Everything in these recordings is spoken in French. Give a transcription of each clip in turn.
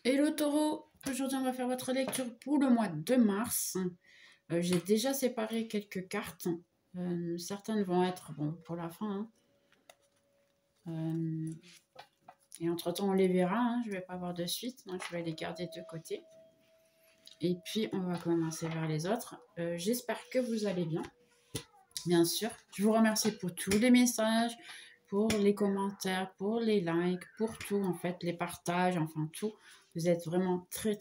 Hello Taureau, aujourd'hui on va faire votre lecture pour le mois de mars. J'ai déjà séparé quelques cartes. Certaines vont être pour la fin, hein. Et entre-temps on les verra, hein. Je ne vais pas voir de suite, donc je vais les garder de côté. Et puis on va commencer vers les autres. J'espère que vous allez bien, bien sûr. Je vous remercie pour tous les messages, pour les commentaires, pour les likes, pour tout en fait, les partages, enfin tout. Vous êtes vraiment très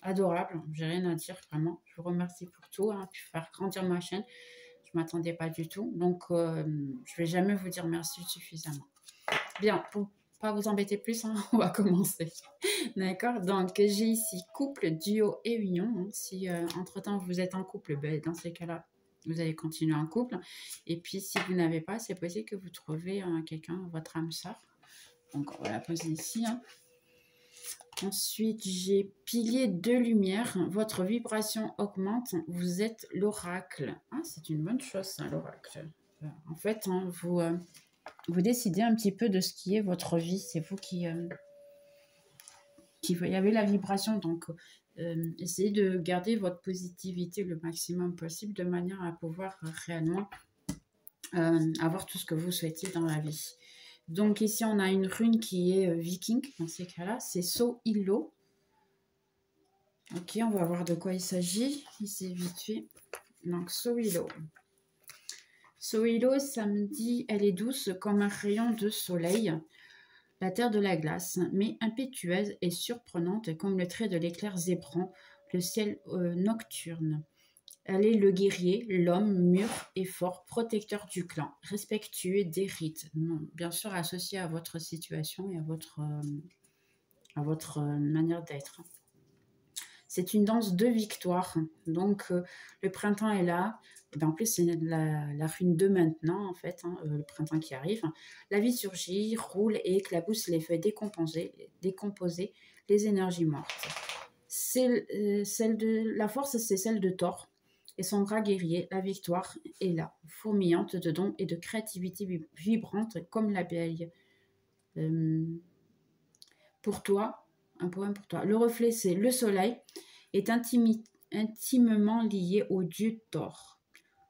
adorable. J'ai rien à dire vraiment. Je vous remercie pour tout, hein, pour faire grandir ma chaîne. Je m'attendais pas du tout, donc je vais jamais vous dire merci suffisamment. Bien, pour pas vous embêter plus, hein, on va commencer. D'accord. Donc j'ai ici couple, duo et union. Hein. Si entre temps vous êtes en couple, ben, dans ces cas-là, vous allez continuer en couple. Et puis, si vous n'avez pas, c'est possible que vous trouvez quelqu'un, votre âme sœur. Donc, on va la poser ici. Hein. Ensuite, j'ai pilier de lumière. Votre vibration augmente. Vous êtes l'oracle. Ah, c'est une bonne chose, ça, l'oracle. En fait, hein, vous décidez un petit peu de ce qui est votre vie. C'est vous qui il y avait la vibration. Donc, essayez de garder votre positivité le maximum possible de manière à pouvoir réellement avoir tout ce que vous souhaitez dans la vie. Donc ici, on a une rune qui est viking. Dans ces cas-là, c'est Sohilo. Ok, on va voir de quoi il s'agit. Ici, vite fait. Donc, Sohilo. Sohilo, ça me dit, elle est douce comme un rayon de soleil. La terre de la glace, mais impétueuse et surprenante comme le trait de l'éclair zébrant, le ciel nocturne. Elle est le guerrier, l'homme mûr et fort, protecteur du clan, respectueux des rites, bien sûr associé à votre situation et à votre manière d'être. C'est une danse de victoire, donc le printemps est là. Et bien, en plus, c'est la rune de maintenant, en fait, hein, le printemps qui arrive. La vie surgit, roule et éclabousse les feuilles décomposées, les énergies mortes. La force, c'est celle de Thor. Et son bras guerrier, la victoire, est là, fourmillante de dons et de créativité vibrante comme l'abeille. Pour toi, un poème pour toi. Le reflet, c'est le soleil, est intimement lié au dieu Thor.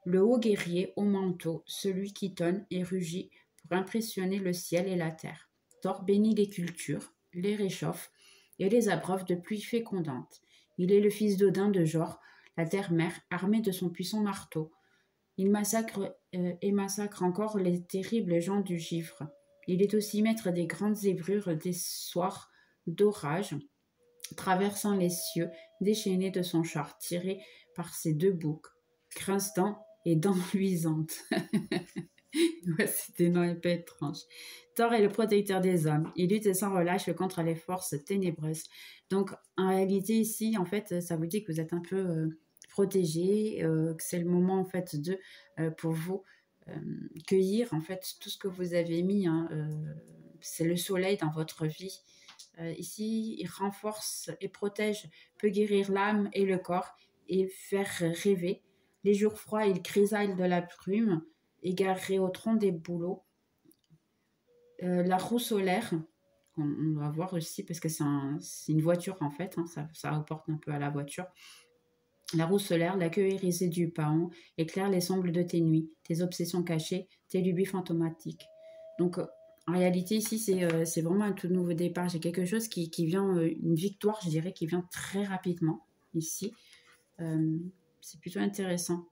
Le haut guerrier au manteau, celui qui tonne et rugit pour impressionner le ciel et la terre. Thor bénit les cultures, les réchauffe et les abreuve de pluie fécondante. Il est le fils d'Odin de Jor, la terre-mère, armée de son puissant marteau. Il massacre et massacre encore les terribles gens du givre. Il est aussi maître des grandes zébrures des soirs d'orage, traversant les cieux, déchaîné de son char, tiré par ses deux boucs, grinçant et dents luisantes. Ouais, c'est des noms épais étranges. Thor est le protecteur des hommes. Il lutte sans relâche contre les forces ténébreuses. Donc, en réalité, ici, en fait, ça vous dit que vous êtes un peu protégé, que c'est le moment, en fait, pour vous, cueillir, en fait, tout ce que vous avez mis. Hein, c'est le soleil dans votre vie. Ici, il renforce et protège, peut guérir l'âme et le corps et faire rêver. Les jours froids, il chrysaille de la brume, égaré au tronc des bouleaux. La roue solaire, on va voir aussi parce que c'est une voiture en fait, hein, ça rapporte un peu à la voiture. La roue solaire, la queue irisée du paon, éclaire les sombres de tes nuits, tes obsessions cachées, tes lubies fantomatiques. Donc, en réalité, ici, c'est vraiment un tout nouveau départ. J'ai quelque chose qui vient, une victoire, je dirais, qui vient très rapidement, ici. C'est plutôt intéressant.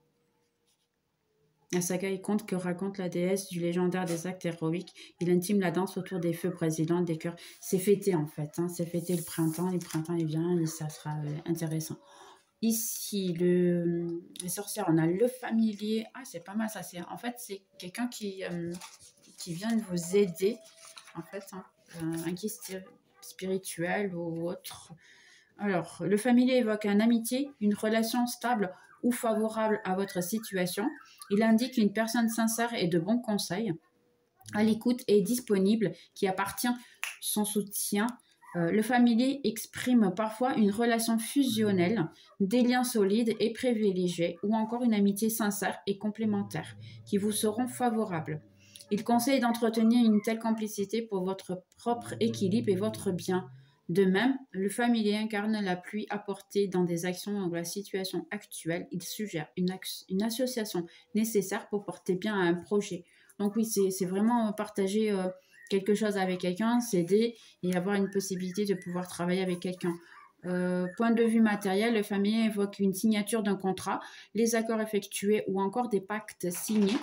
La saga est conte que raconte la déesse du légendaire des actes héroïques. Il intime la danse autour des feux brésiliens, des cœurs. C'est fêté, en fait. Hein. C'est fêté le printemps il vient et ça sera intéressant. Ici, les sorcières, on a le familier. Ah, c'est pas mal ça. En fait, c'est quelqu'un qui vient de vous aider, en fait, hein, un guide spirituel ou autre. Alors, le familier évoque une amitié, une relation stable ou favorable à votre situation. Il indique une personne sincère et de bons conseils, à l'écoute et disponible, qui appartient son soutien. Le familier exprime parfois une relation fusionnelle, des liens solides et privilégiés, ou encore une amitié sincère et complémentaire, qui vous seront favorables. Il conseille d'entretenir une telle complicité pour votre propre équilibre et votre bien. De même, le familier incarne l'appui apporté dans des actions dans la situation actuelle. Il suggère une association nécessaire pour porter bien à un projet. Donc oui, c'est vraiment partager quelque chose avec quelqu'un, s'aider et avoir une possibilité de pouvoir travailler avec quelqu'un. Point de vue matériel, le familier évoque une signature d'un contrat, les accords effectués ou encore des pactes signés.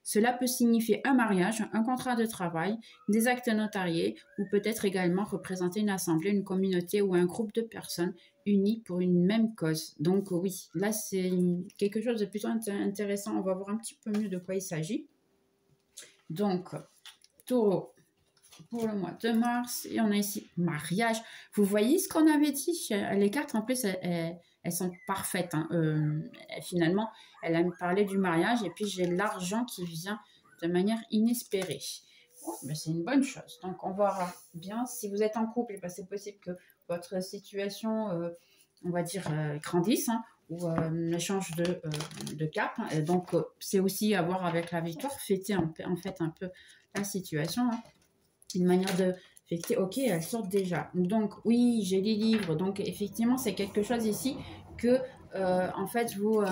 Cela peut signifier un mariage, un contrat de travail, des actes notariés ou peut-être également représenter une assemblée, une communauté ou un groupe de personnes unies pour une même cause. Donc oui, là c'est quelque chose de plutôt intéressant. On va voir un petit peu mieux de quoi il s'agit. Donc, Taureau, pour le mois de mars, et on a ici mariage. Vous voyez ce qu'on avait dit? Les cartes, en plus, elles sont parfaites. Hein. Finalement, elle a parlé du mariage et puis j'ai l'argent qui vient de manière inespérée. Oh, ben c'est une bonne chose. Donc, on va voir bien. Si vous êtes en couple, ben c'est possible que votre situation, on va dire, grandisse. Hein, ou change de cap. Et donc, c'est aussi à voir avec la victoire, fêter en fait un peu la situation. Hein. Une manière de fêter, ok, elles sortent déjà. Donc, oui, j'ai les livres. Donc, effectivement, c'est quelque chose ici que, en fait, vous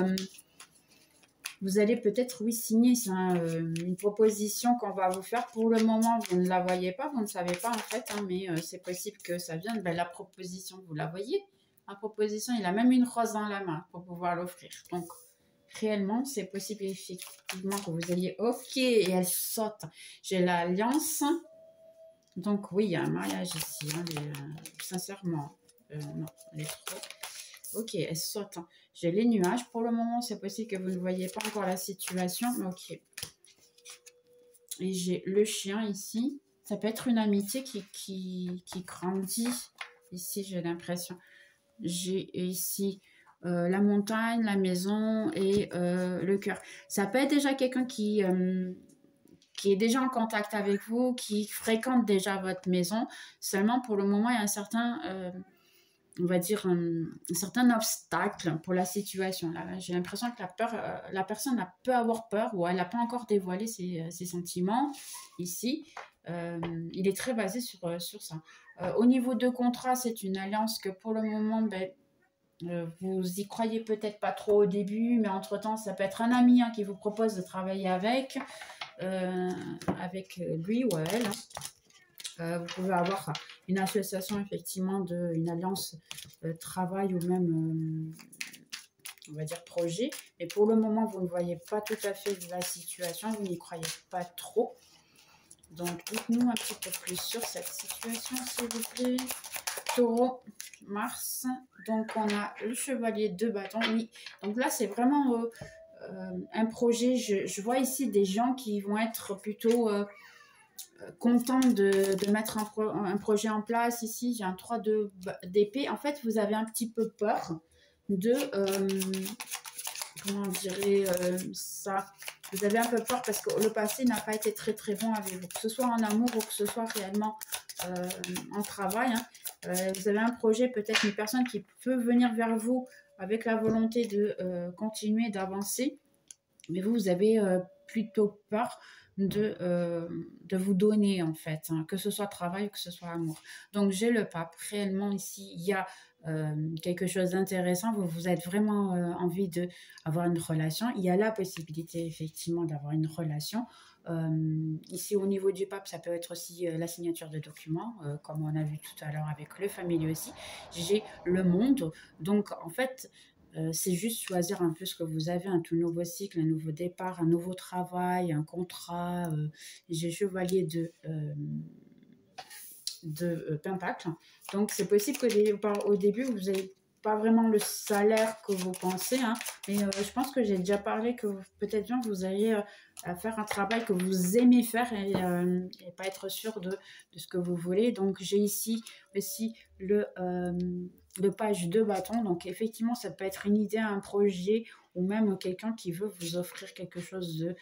allez peut-être, oui, signer. C'est une proposition qu'on va vous faire. Pour le moment, vous ne la voyez pas, vous ne savez pas, en fait, hein, mais c'est possible que ça vienne. Ben, la proposition, vous la voyez. La proposition, il a même une rose dans la main pour pouvoir l'offrir. Donc, réellement, c'est possible, effectivement, que vous ayez, ok, et elle saute. J'ai l'alliance. Donc oui, il y a un mariage ici, hein, mais, sincèrement, non, elle est trop. Ok, elle saute. Hein. J'ai les nuages. Pour le moment, c'est possible que vous ne voyez pas encore la situation, mais ok. Et j'ai le chien ici. Ça peut être une amitié qui grandit. Ici, j'ai l'impression. J'ai ici la montagne, la maison et le cœur. Ça peut être déjà quelqu'un qui est déjà en contact avec vous, qui fréquente déjà votre maison. Seulement, pour le moment, il y a un certain, on va dire, un certain obstacle pour la situation. J'ai l'impression que la personne peut avoir peur ou elle n'a pas encore dévoilé ses sentiments ici. Il est très basé sur ça. Au niveau de contrat, c'est une alliance que pour le moment, ben, vous y croyez peut-être pas trop au début, mais entre-temps, ça peut être un ami qui vous propose de travailler avec lui ou elle. Vous pouvez avoir une association, effectivement, une alliance travail ou même, on va dire, projet. Mais pour le moment, vous ne voyez pas tout à fait la situation, vous n'y croyez pas trop. Donc, dites-nous un petit peu plus sur cette situation, s'il vous plaît. Taureau, Mars. Donc, on a le chevalier de bâton. Oui, donc là, c'est vraiment un projet. Je vois ici des gens qui vont être plutôt contents de mettre un projet en place. Ici, j'ai un 3 d'épée. En fait, vous avez un petit peu peur de... comment on dirait ça? Vous avez un peu peur parce que le passé n'a pas été très très bon avec vous, que ce soit en amour ou que ce soit réellement en travail. Hein. Vous avez un projet, peut-être une personne qui peut venir vers vous avec la volonté de continuer, d'avancer, mais vous avez plutôt peur de vous donner en fait, hein, que ce soit travail ou que ce soit amour. Donc j'ai le pape, réellement ici il y a quelque chose d'intéressant, vous êtes vraiment envie d'avoir une relation, il y a la possibilité effectivement d'avoir une relation. Ici au niveau du pape, ça peut être aussi la signature de documents, comme on a vu tout à l'heure avec le familier aussi. J'ai le monde, donc en fait c'est juste choisir un peu ce que vous avez, un tout nouveau cycle, un nouveau départ, un nouveau travail, un contrat. J'ai chevalier de pentacle. Donc, c'est possible que au début, vous n'avez pas vraiment le salaire que vous pensez. Hein, mais je pense que j'ai déjà parlé que peut-être bien vous allez faire un travail que vous aimez faire et pas être sûr de ce que vous voulez. Donc, j'ai ici aussi le page de bâton. Donc, effectivement, ça peut être une idée, un projet ou même quelqu'un qui veut vous offrir quelque chose de...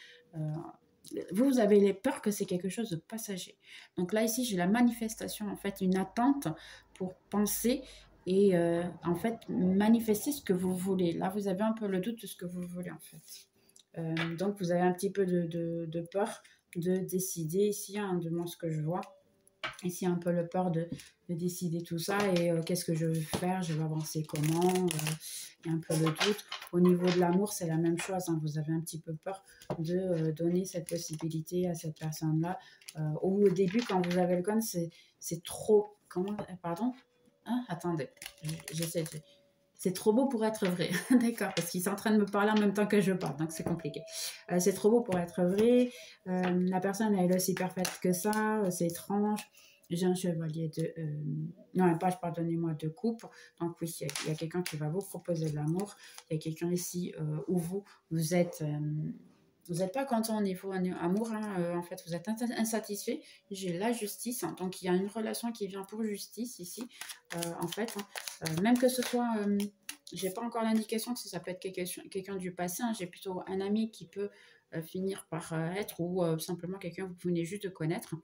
vous avez les peurs que c'est quelque chose de passager. Donc là, ici, j'ai la manifestation, en fait, une attente pour penser et en fait, manifester ce que vous voulez. Là, vous avez un peu le doute de ce que vous voulez, en fait. Donc, vous avez un petit peu de peur de décider ici, hein, de moi, ce que je vois. Ici, un peu le peur de décider tout ça et qu'est-ce que je vais faire, je vais avancer comment, il y a un peu le doute. Au niveau de l'amour, c'est la même chose, hein, vous avez un petit peu peur de donner cette possibilité à cette personne-là. Au début, quand vous avez le gun, c'est trop... Comment... Pardon, hein, attendez, j'essaie de... C'est trop beau pour être vrai. D'accord, parce qu'ils sont en train de me parler en même temps que je parle, donc c'est compliqué. C'est trop beau pour être vrai. La personne, elle est aussi parfaite que ça. C'est étrange. J'ai un chevalier de... non, un page, pardonnez-moi, de coupe. Donc oui, il y a quelqu'un qui va vous proposer de l'amour. Il y a quelqu'un ici où vous êtes... vous n'êtes pas content au niveau amour, hein, en fait, vous êtes insatisfait. J'ai la justice, hein, donc il y a une relation qui vient pour justice ici, en fait. Hein, même que ce soit, j'ai pas encore l'indication que ça peut être quelqu'un du passé, hein, j'ai plutôt un ami qui peut finir par être, ou simplement quelqu'un que vous venez juste de connaître.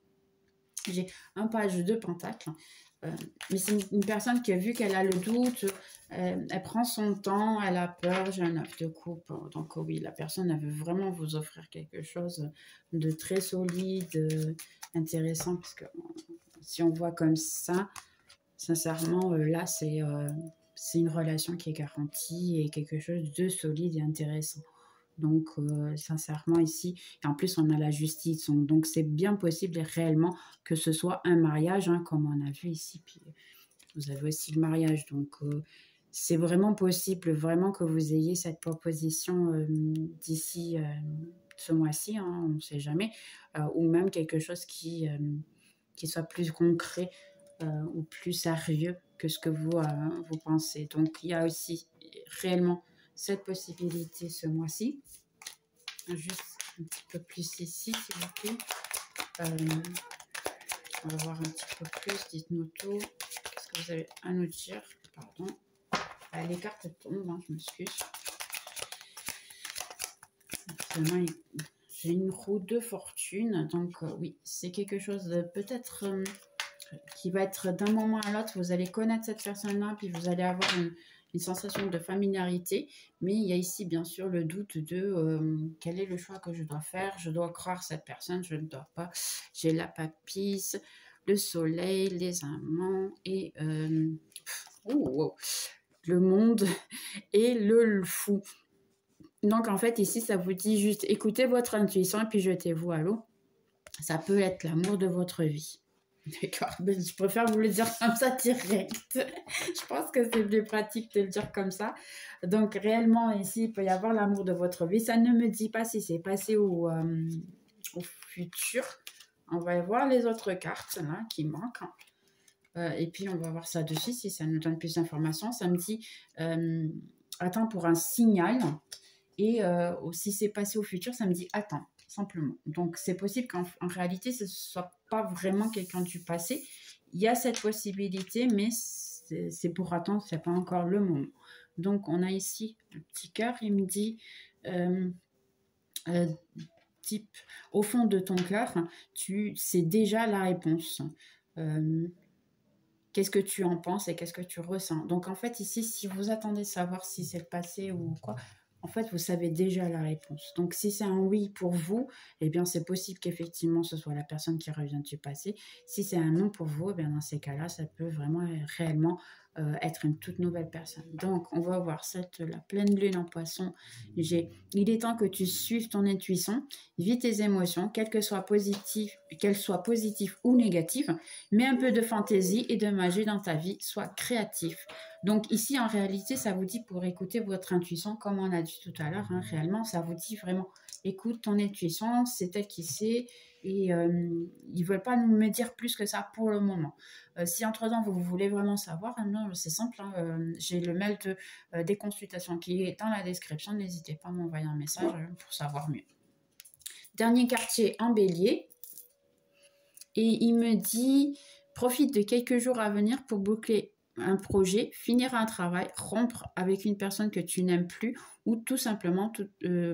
J'ai un page de pentacle. Mais c'est une personne qui a vu qu'elle a le doute, elle prend son temps, elle a peur, j'ai un 9 de coupe. Donc oui, la personne, elle veut vraiment vous offrir quelque chose de très solide, intéressant, parce que si on voit comme ça, sincèrement, là, c'est une relation qui est garantie et quelque chose de solide et intéressant. Donc, sincèrement, ici, et en plus, on a la justice. Donc, c'est bien possible et réellement que ce soit un mariage, hein, comme on a vu ici. Puis, vous avez aussi le mariage. Donc, c'est vraiment possible, vraiment, que vous ayez cette proposition d'ici ce mois-ci, hein, on ne sait jamais, ou même quelque chose qui soit plus concret ou plus sérieux que ce que vous pensez. Donc, il y a aussi réellement cette possibilité ce mois-ci. Juste un petit peu plus ici, s'il vous plaît. On va voir un petit peu plus. Dites-nous tout. Qu'est-ce que vous avez à nous dire? Pardon. Les cartes tombent, hein, je m'excuse. J'ai une roue de fortune. Donc, oui, c'est quelque chose de peut-être qui va être d'un moment à l'autre. Vous allez connaître cette personne-là, puis vous allez avoir une sensation de familiarité, mais il y a ici bien sûr le doute de quel est le choix que je dois faire, je dois croire cette personne, je ne dois pas. J'ai la papisse, le soleil, les amants et le monde et le fou. Donc en fait ici ça vous dit juste écoutez votre intuition et puis jetez-vous à l'eau. Ça peut être l'amour de votre vie. D'accord, mais je préfère vous le dire comme ça direct. Je pense que c'est plus pratique de le dire comme ça. Donc réellement ici, il peut y avoir l'amour de votre vie. Ça ne me dit pas si c'est passé au futur. On va voir les autres cartes là, qui manquent. Et puis on va voir ça dessus si ça nous donne plus d'informations. Ça me dit attends pour un signal. Et si c'est passé au futur, ça me dit attends. Simplement. Donc, c'est possible qu'en réalité, ce ne soit pas vraiment quelqu'un du passé. Il y a cette possibilité, mais c'est pour attendre, ce n'est pas encore le moment. Donc, on a ici le petit cœur. Il me dit, type, au fond de ton cœur, tu sais déjà la réponse. Qu'est-ce que tu en penses et qu'est-ce que tu ressens? Donc, en fait, ici, si vous attendez de savoir si c'est le passé ou quoi, en fait, vous savez déjà la réponse. Donc, si c'est un oui pour vous, eh bien, c'est possible qu'effectivement, ce soit la personne qui revient du passé. Si c'est un non pour vous, eh bien, dans ces cas-là, ça peut vraiment réellement être une toute nouvelle personne. Donc, on va voir la pleine lune en poisson. Il est temps que tu suives ton intuition, vis tes émotions, qu'elles soient positives ou négatives. Mets un peu de fantaisie et de magie dans ta vie, sois créatif. Donc ici, en réalité, ça vous dit pour écouter votre intuition, comme on a dit tout à l'heure, hein, réellement, ça vous dit vraiment, écoute ton intuition, c'est elle qui sait, et ils ne veulent pas me dire plus que ça pour le moment. Si entre-temps, vous voulez vraiment savoir, non, c'est simple, hein, j'ai le mail des consultations qui est dans la description, n'hésitez pas à m'envoyer un message pour savoir mieux. Dernier quartier en bélier, et il me dit, profite de quelques jours à venir pour boucler un projet, finir un travail, rompre avec une personne que tu n'aimes plus ou tout simplement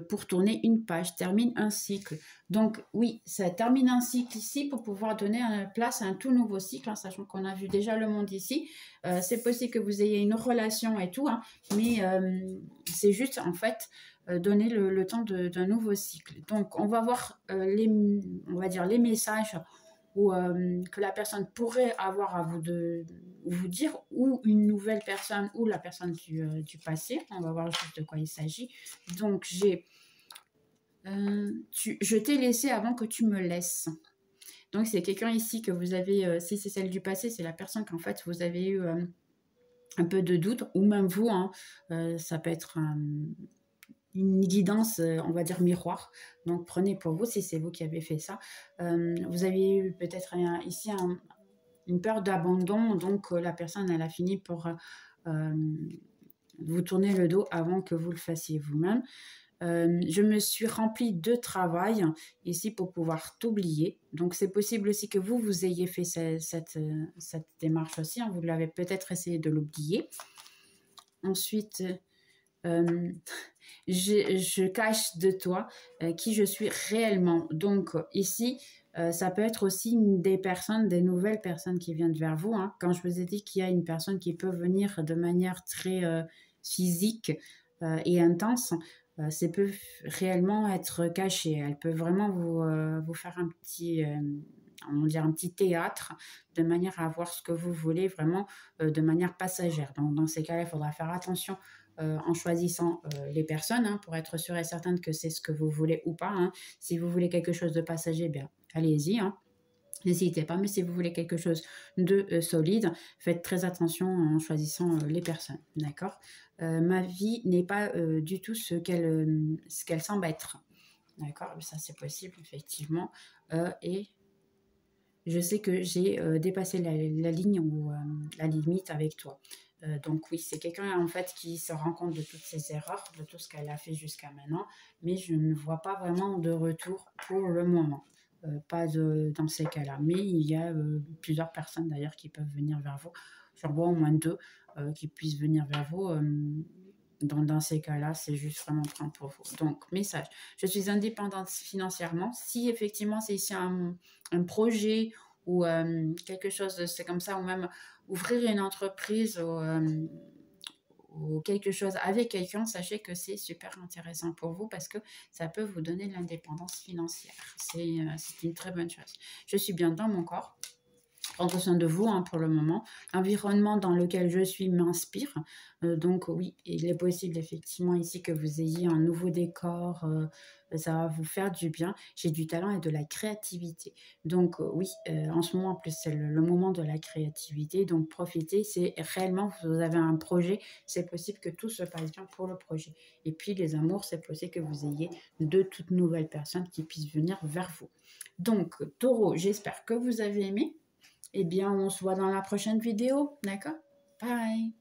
pour tourner une page, termine un cycle. Donc oui, ça termine un cycle ici pour pouvoir donner place à un tout nouveau cycle, hein, sachant qu'on a vu déjà le monde ici. C'est possible que vous ayez une relation et tout, hein, mais c'est juste en fait donner le temps d'un nouveau cycle. Donc on va voir on va dire les messages ou que la personne pourrait avoir à vous dire, ou une nouvelle personne, ou la personne du passé. On va voir juste de quoi il s'agit. Donc, je t'ai laissé avant que tu me laisses. Donc, c'est quelqu'un ici que vous avez, si c'est celle du passé, c'est la personne qu'en fait, vous avez eu un peu de doute, ou même vous, hein, ça peut être une guidance, on va dire miroir. Donc, prenez pour vous si c'est vous qui avez fait ça. Vous avez eu peut-être ici une peur d'abandon, donc la personne, elle a fini pour vous tourner le dos avant que vous le fassiez vous-même. Je me suis remplie de travail ici pour pouvoir t'oublier. Donc, c'est possible aussi que vous ayez fait cette démarche aussi. Hein. Vous l'avez peut-être essayé de l'oublier. Ensuite, je cache de toi qui je suis réellement. Donc, ici, ça peut être aussi des nouvelles personnes qui viennent vers vous. Hein. Quand je vous ai dit qu'il y a une personne qui peut venir de manière très physique et intense, ça peut réellement être caché. Elle peut vraiment vous faire un petit, on va dire un petit théâtre, de manière à voir ce que vous voulez vraiment de manière passagère. Donc, dans ces cas-là, il faudra faire attention en choisissant les personnes hein, pour être sûr et certaine que c'est ce que vous voulez ou pas. Hein. Si vous voulez quelque chose de passager, bien, allez-y. Hein. N'hésitez pas, mais si vous voulez quelque chose de solide, faites très attention en choisissant les personnes, d'accord? Ma vie n'est pas du tout ce qu'elle semble être, d'accord? Ça, c'est possible, effectivement. Et je sais que j'ai dépassé la ligne ou la limite avec toi. Donc oui, c'est quelqu'un en fait qui se rend compte de toutes ses erreurs, de tout ce qu'elle a fait jusqu'à maintenant, mais je ne vois pas vraiment de retour pour le moment. Pas dans ces cas-là. Mais il y a plusieurs personnes d'ailleurs qui peuvent venir vers vous. J'en vois au moins deux qui puissent venir vers vous. Dans ces cas-là, c'est juste vraiment prendre pour vous. Donc, message. Je suis indépendante financièrement. Si effectivement c'est ici un projet ou quelque chose, c'est comme ça, ou même ouvrir une entreprise ou quelque chose avec quelqu'un, sachez que c'est super intéressant pour vous parce que ça peut vous donner de l'indépendance financière. C'est une très bonne chose. Je suis bien dans mon corps. Prendre soin de vous hein, pour le moment. L'environnement dans lequel je suis m'inspire. Donc oui, il est possible effectivement ici que vous ayez un nouveau décor. Ça va vous faire du bien. J'ai du talent et de la créativité. Donc oui, en ce moment en plus c'est le moment de la créativité. Donc profitez. C'est réellement, vous avez un projet. C'est possible que tout se passe bien pour le projet. Et puis les amours, c'est possible que vous ayez de toutes nouvelles personnes qui puissent venir vers vous. Donc Taureau, j'espère que vous avez aimé. Eh bien, on se voit dans la prochaine vidéo, d'accord? Bye!